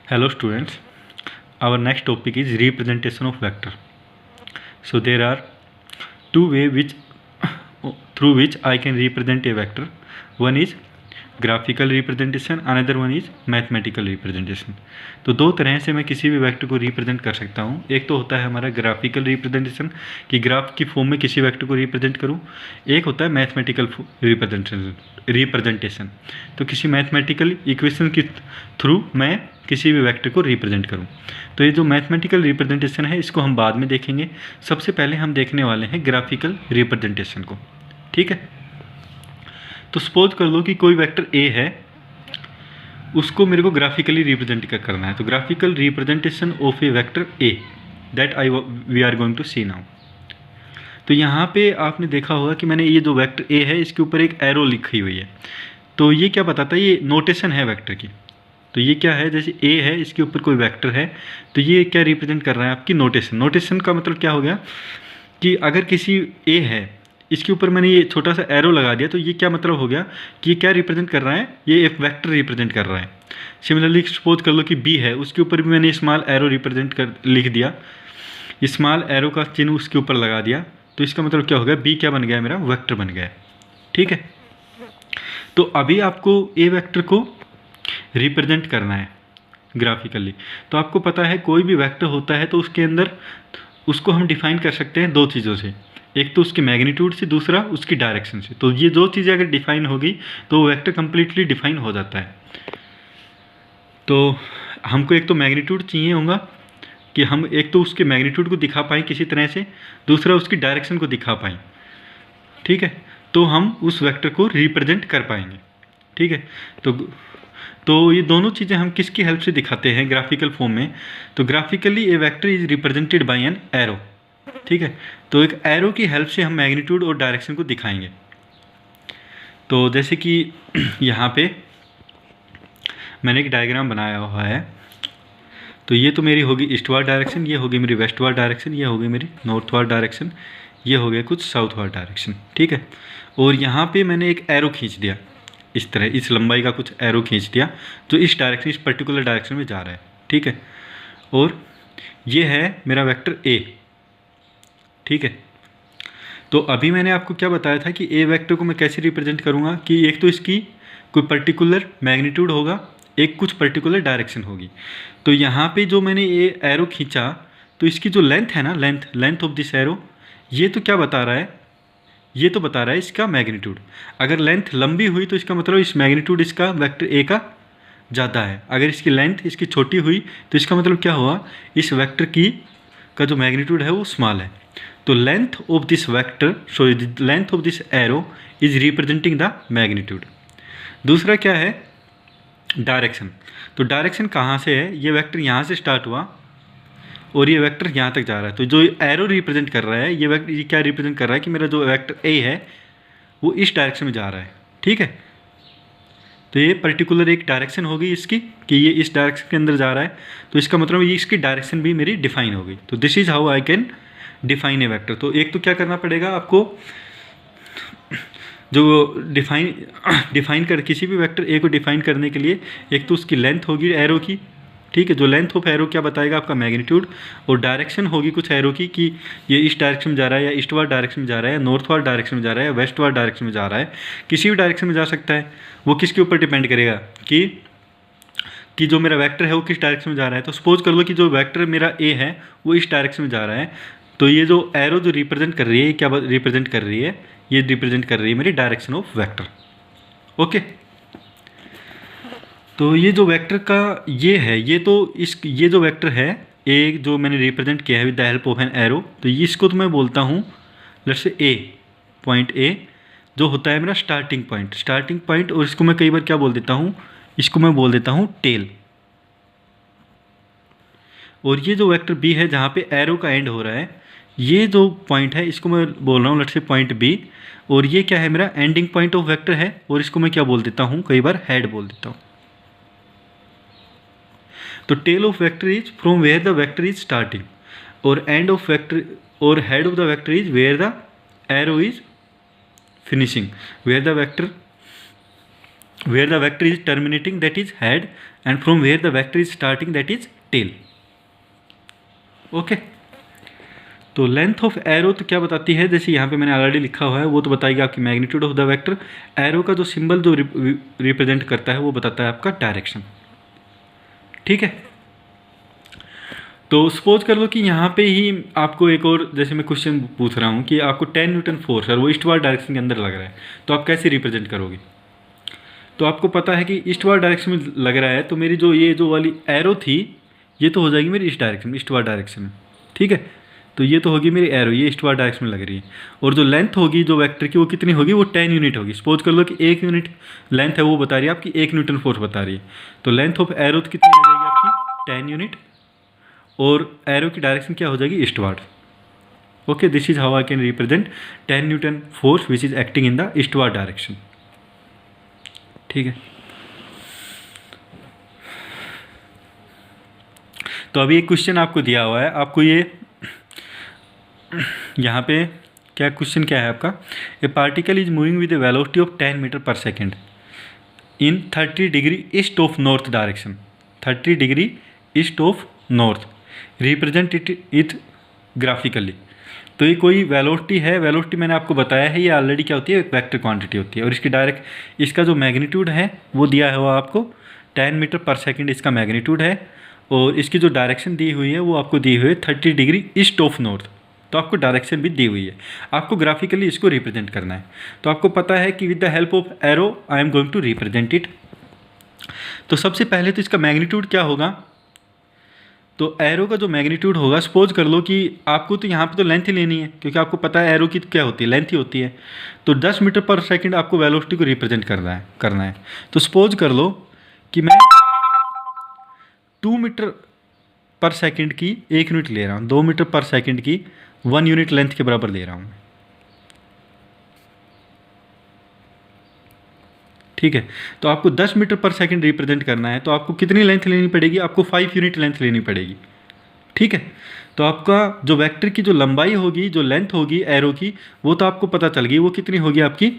Hello students, our next topic is representation of vector. So there are two ways through which I can represent a vector. One is graphical representation, another one is mathematical representation. तो दो तरह से मैं किसी भी vector को represent कर सकता हूँ. एक तो होता है हमारा ग्राफिकल रिप्रेजेंटेशन कि ग्राफ की फॉर्म में किसी वेक्टर को रिप्रेजेंट करूँ. एक होता है मैथमेटिकल रिप्रेजेंटेशन. तो किसी मैथमेटिकल इक्वेशन के थ्रू मैं किसी भी वेक्टर को रिप्रेजेंट करूँ. तो ये जो मैथमेटिकल रिप्रेजेंटेशन है इसको हम बाद में देखेंगे. सबसे पहले हम देखने वाले हैं ग्राफिकल रिप्रेजेंटेशन को. ठीक है. तो सपोज कर लो कि कोई वेक्टर ए है, उसको मेरे को ग्राफिकली रिप्रेजेंट करना है. तो graphical representation of a vector A that we are going to see now. तो यहाँ पे आपने देखा होगा कि मैंने ये जो वेक्टर ए है इसके ऊपर एक एरो लिखी हुई है. तो ये क्या बताता है, ये नोटेशन है वेक्टर की. तो ये क्या है, जैसे ए है इसके ऊपर कोई वेक्टर है तो ये क्या रिप्रेजेंट कर रहा है, आपकी नोटेशन. नोटेशन का मतलब क्या हो गया कि अगर किसी ए है इसके ऊपर मैंने ये छोटा सा एरो लगा दिया तो ये क्या मतलब हो गया कि ये क्या रिप्रेजेंट कर रहा है, ये एक वेक्टर रिप्रेजेंट कर रहा है. सिमिलरली सपोज कर लो कि बी है, उसके ऊपर भी मैंने स्मॉल एरो रिप्रेजेंट कर लिख दिया, स्मॉल एरो का चिन्ह उसके ऊपर लगा दिया. तो इसका मतलब क्या हो गया, बी क्या बन गया, मेरा वेक्टर बन गया. ठीक है. तो अभी आपको ए वेक्टर को रिप्रेजेंट करना है ग्राफिकली. तो आपको पता है कोई भी वेक्टर होता है तो उसके अंदर उसको हम डिफाइन कर सकते हैं दो चीज़ों से. एक तो उसके मैग्नीट्यूड से, दूसरा उसकी डायरेक्शन से. तो ये दो चीज़ें अगर डिफाइन होगी तो वेक्टर कंप्लीटली डिफाइन हो जाता है. तो हमको एक तो मैग्नीट्यूड चाहिए होगा कि हम एक तो उसके मैग्नीट्यूड को दिखा पाएँ किसी तरह से, दूसरा उसकी डायरेक्शन को दिखा पाएँ. ठीक है. तो हम उस वेक्टर को रिप्रेजेंट कर पाएंगे. ठीक है. तो ये दोनों चीज़ें हम किसकी हेल्प से दिखाते हैं ग्राफिकल फॉर्म में. तो graphically A vector is represented by an arrow. ठीक है. तो एक एरो की हेल्प से हम मैग्नीट्यूड और डायरेक्शन को दिखाएंगे. तो जैसे कि यहाँ पे मैंने एक डायग्राम बनाया हुआ है. तो ये तो मेरी होगी ईस्टवार्ड डायरेक्शन, ये होगी मेरी वेस्टवार्ड डायरेक्शन, ये होगी मेरी नॉर्थवार्ड डायरेक्शन, ये हो गया कुछ साउथवार्ड डायरेक्शन. ठीक है. और यहाँ पे मैंने एक एरो खींच दिया इस तरह, इस लंबाई का कुछ एरो खींच दिया जो इस डायरेक्शन, इस पर्टिकुलर डायरेक्शन में जा रहा है. ठीक है. और ये है मेरा वेक्टर ए. ठीक है. तो अभी मैंने आपको क्या बताया था कि ए वेक्टर को मैं कैसे रिप्रेजेंट करूँगा कि एक तो इसकी कोई पर्टिकुलर मैग्नीट्यूड होगा, एक कुछ पर्टिकुलर डायरेक्शन होगी. तो यहाँ पे जो मैंने ये एरो खींचा तो इसकी जो लेंथ है ना, लेंथ ऑफ दिस एरो, ये तो क्या बता रहा है, ये तो बता रहा है इसका मैग्नीट्यूड. अगर लेंथ लंबी हुई तो इसका मतलब इस मैग्नीट्यूड इसका वेक्टर ए का ज़्यादा है. अगर इसकी लेंथ इसकी छोटी हुई तो इसका मतलब क्या हुआ, इस वेक्टर की का जो मैग्नीट्यूड है वो स्मॉल है. तो length of this vector, sorry the length of this arrow is representing the magnitude. दूसरा क्या है, डायरेक्शन. तो डायरेक्शन कहाँ से है, ये वेक्टर यहाँ से स्टार्ट हुआ और ये वेक्टर यहाँ तक जा रहा है. तो जो एरो रिप्रेजेंट कर रहा है ये वेक्टर, ये क्या रिप्रेजेंट कर रहा है कि मेरा जो वेक्टर ए है वो इस डायरेक्शन में जा रहा है. ठीक है. तो ये पर्टिकुलर एक डायरेक्शन होगी इसकी कि ये इस डायरेक्शन के अंदर जा रहा है. तो इसका मतलब ये इसकी डायरेक्शन भी मेरी डिफाइन हो गई. तो this is how I can define a vector. तो एक तो क्या करना पड़ेगा आपको, जो डिफाइन कर किसी भी वेक्टर ए को डिफाइन करने के लिए एक तो उसकी लेंथ होगी एरो की. ठीक है. जो लेंथ ऑफ एरो क्या बताएगा, आपका मैग्नीट्यूड. और डायरेक्शन होगी कुछ एरो की कि ये इस डायरेक्शन में जा रहा है या ईस्टवार्ड डायरेक्शन में जा रहा है या नॉर्थवार्ड डायरेक्शन में जा रहा है या वेस्टवार्ड डायरेक्शन में जा रहा है. किसी भी डायरेक्शन में जा सकता है. वो किसके ऊपर डिपेंड करेगा कि जो मेरा वेक्टर है वो किस डायरेक्शन में जा रहा है. तो सपोज कर लो कि जो वेक्टर मेरा ए है वो इस डायरेक्शन में जा रहा है. तो ये जो एरो जो रिप्रेजेंट कर रही है, क्या रिप्रेजेंट कर रही है, ये रिप्रेजेंट कर रही है मेरी डायरेक्शन ऑफ वेक्टर. ओके. तो ये जो वेक्टर का ये है, ये जो वेक्टर है ए जो मैंने रिप्रेजेंट किया है with the help of an arrow, तो इसको तो मैं बोलता हूँ let's say A, point A जो होता है मेरा स्टार्टिंग पॉइंट. और इसको मैं कई बार क्या बोल देता हूँ, इसको मैं बोल देता हूँ टेल. और ये जो वेक्टर बी है जहाँ पे एरो का एंड हो रहा है, ये जो पॉइंट है इसको मैं बोल रहा हूँ लेट्स से पॉइंट बी. और ये क्या है, मेरा एंडिंग पॉइंट ऑफ वेक्टर है. और इसको मैं क्या बोल देता हूँ, कई बार हेड बोल देता हूँ. तो tail of vector is from where the vector is starting, और एंड ऑफ वेक्टर और head of the vector is where the arrow is finishing, where the vector where the vector is terminating that is head and from where the vector is starting that is tail. Okay तो length of arrow तो क्या बताती है, जैसे यहाँ पे मैंने already लिखा हुआ है, वो तो बताएगी आपकी magnitude of the vector. Arrow का जो सिंबल जो रिप्रेजेंट करता है वो बताता है आपका डायरेक्शन। ठीक है, तो सपोज कर लो कि यहाँ पे ही आपको एक और जैसे मैं क्वेश्चन पूछ रहा हूँ कि आपको 10 न्यूटन फोर्स है वो ईस्टवार्ड डायरेक्शन के अंदर लग रहा है, तो आप कैसे रिप्रेजेंट करोगे। तो आपको पता है कि ईस्टवार्ड डायरेक्शन में लग रहा है, तो मेरी जो ये जो वाली एरो थी ये तो हो जाएगी मेरी इस डायरेक्शन में, ईस्टवार्ड डायरेक्शन में। ठीक है, तो ये तो होगी मेरी एरो, ये ईस्टवार्ड डायरेक्शन में लग रही है। और जो लेंथ होगी जो वेक्टर की वो कितनी होगी, वो 10 यूनिट होगी। सपोज कर लो कि 1 यूनिट लेंथ है वो बता रही है आपकी 1 न्यूटन फोर्स बता रही है, तो लेंथ ऑफ एरो तो कितनी आ जाएगी आपकी 10 यूनिट, और एरो की डायरेक्शन क्या हो जाएगी eastward. Okay, this is how I can represent 10 newton force which is acting in the eastward direction. ठीक है, तो अभी एक क्वेश्चन आपको दिया हुआ है, आपको ये यहाँ पे क्या क्वेश्चन क्या है आपका, a particle is moving with a velocity of 10 metre per second in 30 degree east of north direction, 30 degree east of north, represent it graphically. तो ये कोई वेलोसिटी है, वेलोसिटी मैंने आपको बताया है ये ऑलरेडी क्या होती है, एक वेक्टर क्वांटिटी होती है, और इसकी डायरेक्ट इसका जो मैग्नीट्यूड है वो दिया हुआ आपको 10 मीटर पर सेकेंड इसका मैग्नीट्यूड है, और इसकी जो डायरेक्शन दी हुई है वो आपको दी हुई है 30 डिग्री ईस्ट ऑफ नॉर्थ। तो आपको डायरेक्शन भी दी हुई है, आपको ग्राफिकली इसको रिप्रेजेंट करना है। तो आपको पता है कि with the help of arrow I am going to represent it. तो सबसे पहले तो इसका मैग्नीट्यूड क्या होगा, तो एरो का जो मैग्नीट्यूड होगा, सपोज कर लो कि आपको तो यहाँ पे तो लेंथ ही लेनी है, क्योंकि आपको पता है एरो की क्या होती है, लेंथ ही होती है। तो 10 मीटर पर सेकंड आपको वेलोसिटी को रिप्रेजेंट करना है। तो सपोज कर लो कि मैं 2 मीटर पर सेकंड की 1 यूनिट ले रहा हूँ, 2 मीटर पर सेकंड की 1 यूनिट लेंथ के बराबर ले रहा हूँ। ठीक है, तो आपको 10 मीटर पर सेकंड रिप्रेजेंट करना है, तो आपको कितनी लेंथ लेनी पड़ेगी, आपको 5 यूनिट लेंथ लेनी पड़ेगी। ठीक है, तो आपका जो वेक्टर की जो लंबाई होगी, जो लेंथ होगी एरो की, वो तो आपको पता चल गई, वो कितनी होगी आपकी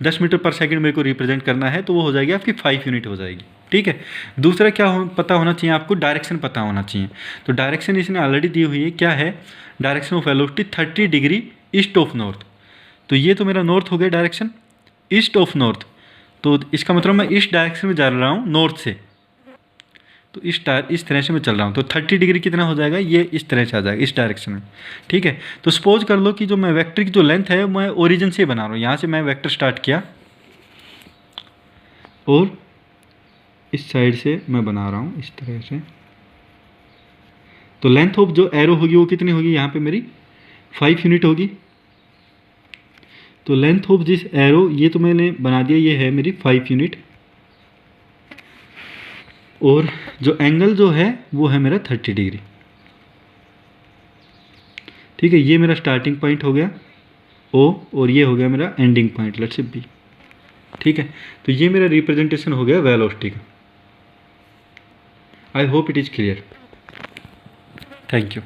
10 मीटर पर सेकंड मेरे को रिप्रेजेंट करना है, तो वो हो जाएगी आपकी 5 यूनिट हो जाएगी। ठीक है, दूसरा क्या पता होना चाहिए आपको, डायरेक्शन पता होना चाहिए। तो डायरेक्शन इसने ऑलरेडी दी हुई है, क्या है, direction of velocity 30 degree east of north. तो ये तो मेरा नॉर्थ हो गया डायरेक्शन, ईस्ट ऑफ नॉर्थ, तो इसका मतलब मैं इस डायरेक्शन में जा रहा हूँ नॉर्थ से, तो इस तरह से मैं चल रहा हूँ, तो 30 डिग्री कितना हो जाएगा, ये इस तरह से आ जाएगा इस डायरेक्शन में। ठीक है, तो सपोज कर लो कि जो मैं वेक्टर की जो लेंथ है मैं ओरिजिन से बना रहा हूँ, यहाँ से मैं वेक्टर स्टार्ट किया और इस साइड से मैं बना रहा हूँ इस तरह से, तो लेंथ ऑफ जो एरो होगी वो कितनी होगी, यहाँ पे मेरी 5 यूनिट होगी। तो लेंथ ऑफ दिस एरो ये तो मैंने बना दिया, ये है मेरी 5 यूनिट, और जो एंगल जो है वो है मेरा 30 डिग्री। ठीक है, ये मेरा स्टार्टिंग पॉइंट हो गया ओ, और ये हो गया मेरा ending point, let's say B. ठीक है, तो ये मेरा रिप्रेजेंटेशन हो गया वेलोसिटी का। I hope it is clear. Thank you.